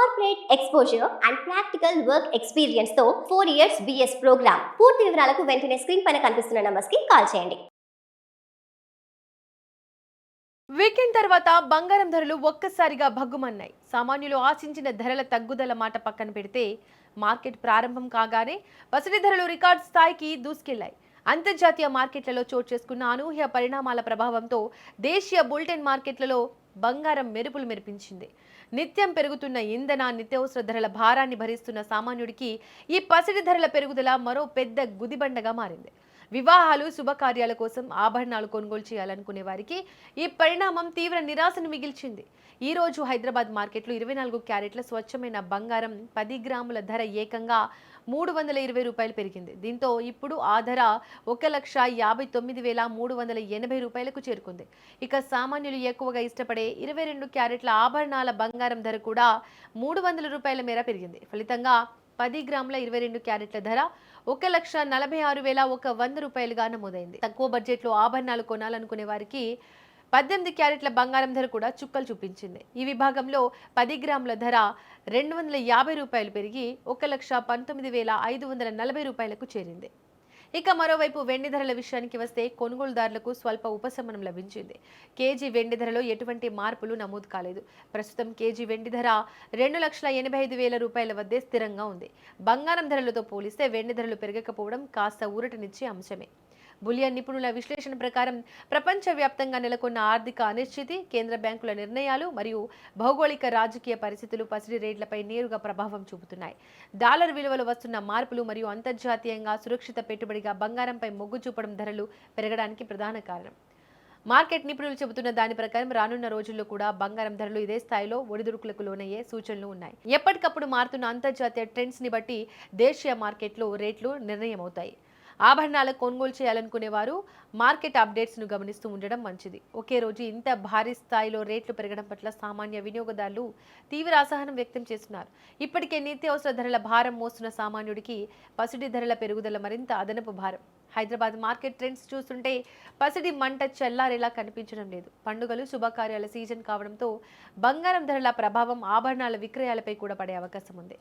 Corporate exposure and practical work experience తో 4 years BS programme. పూర్తి వివరాలకు వెంటనే స్క్రీన్ పైన కనిపిస్తున్న నంబర్స్ కి కాల్ చేయండి. వీకెండ్ తర్వాత బంగారం ధరలు ఒక్కసారిగా భగ్గుమన్నాయి. సామాన్యులు ఆశించిన ధరల తగ్గుదల మాట పక్కన పెడితే మార్కెట్ ప్రారంభం కాగానే పసిడి ధరలు రికార్డ్ స్థాయికి దూసుకెళ్లాయి. అంతర్జాతీయ మార్కెట్లలో చోటు చేసుకున్న అనూహ్య పరిణామాల ప్రభావంతో దేశీయ బులెటిన్ మార్కెట్లలో బంగారం మెరుపులు మెరిపించింది. నిత్యం పెరుగుతున్న ఇంధన నిత్యావసర ధరల భారాన్ని భరిస్తున్న సామాన్యుడికి ఈ పసిడి ధరల పెరుగుదల మరో పెద్ద గుదిబండగా మారింది. వివాహాలు శుభకార్యాల కోసం ఆభరణాలు కొనుగోలు చేయాలనుకునే వారికి ఈ పరిణామం తీవ్ర నిరాశను మిగిల్చింది. ఈ రోజు హైదరాబాద్ మార్కెట్లో 24 క్యారెట్ల స్వచ్ఛమైన బంగారం 10 గ్రాముల ధర ఏకంగా 320 రూపాయలు పెరిగింది. దీంతో ఇప్పుడు ఆ ధర 1,59,380 రూపాయలకు చేరుకుంది. ఇక సామాన్యులు ఎక్కువగా ఇష్టపడే 22 క్యారెట్ల ఆభరణాల బంగారం ధర కూడా 300 రూపాయల మేర పెరిగింది. ఫలితంగా 10 గ్రాముల 22 క్యారెట్ల ధర 1,46,100 రూపాయలుగా నమోదైంది. తక్కువ బడ్జెట్లో ఆభరణాలు కొనాలనుకునే వారికి 18 క్యారెట్ల బంగారం ధర కూడా చుక్కలు చూపించింది. ఈ విభాగంలో 10 గ్రాముల ధర 250 రూపాయలు పెరిగి 1,19,540 రూపాయలకు చేరింది. ఇక మరోవైపు వెండి ధరల విషయానికి వస్తే కొనుగోలుదారులకు స్వల్ప ఉపశమనం లభించింది. కేజీ వెండి ధరలో ఎటువంటి మార్పులు నమోదు కాలేదు. ప్రస్తుతం కేజీ వెండి ధర 2,85,000 రూపాయల వద్దే స్థిరంగా ఉంది. బంగారం ధరలతో పోలిస్తే వెండి ధరలు పెరగకపోవడం కాస్త ఊరటనిచ్చే అంశమే. బులియన్ నిపుణుల విశ్లేషణ ప్రకారం ప్రపంచవ్యాప్తంగా నెలకొన్న ఆర్థిక అనిశ్చితి, కేంద్ర బ్యాంకుల నిర్ణయాలు మరియు భౌగోళిక రాజకీయ పరిస్థితులు పసిడి రేట్లపై నేరుగా ప్రభావం చూపుతున్నాయి. డాలర్ విలువలో వస్తున్న మార్పులు మరియు అంతర్జాతీయంగా సురక్షిత పెట్టుబడిగా బంగారంపై మొగ్గు చూపడం ధరలు పెరగడానికి ప్రధాన కారణం. మార్కెట్ నిపుణులు చెబుతున్న దాని ప్రకారం రానున్న రోజుల్లో కూడా బంగారం ధరలు ఇదే స్థాయిలో ఒడిదుడుకులకు లోనయ్యే సూచనలు ఉన్నాయి. ఎప్పటికప్పుడు మారుతున్న అంతర్జాతీయ ట్రెండ్స్ ని బట్టి దేశీయ మార్కెట్లో రేట్లు నిర్ణయమవుతాయి. ఆభరణాల కొనుగోలు చేయాలనుకునే వారు మార్కెట్ అప్డేట్స్ను గమనిస్తూ ఉండడం మంచిది. ఒకే రోజు ఇంత భారీ స్థాయిలో రేట్లు పెరగడం పట్ల సామాన్య వినియోగదారులు తీవ్ర అసహనం వ్యక్తం చేస్తున్నారు. ఇప్పటికే నిత్యావసర ధరల భారం మోస్తున్న సామాన్యుడికి పసిడి ధరల పెరుగుదల మరింత అదనపు భారం. హైదరాబాద్ మార్కెట్ ట్రెండ్స్ చూస్తుంటే పసిడి మంట చల్లారేలా కనిపించడం లేదు. పండుగలు శుభకార్యాల సీజన్ కావడంతో బంగారం ధరల ప్రభావం ఆభరణాల విక్రయాలపై కూడా పడే అవకాశం ఉంది.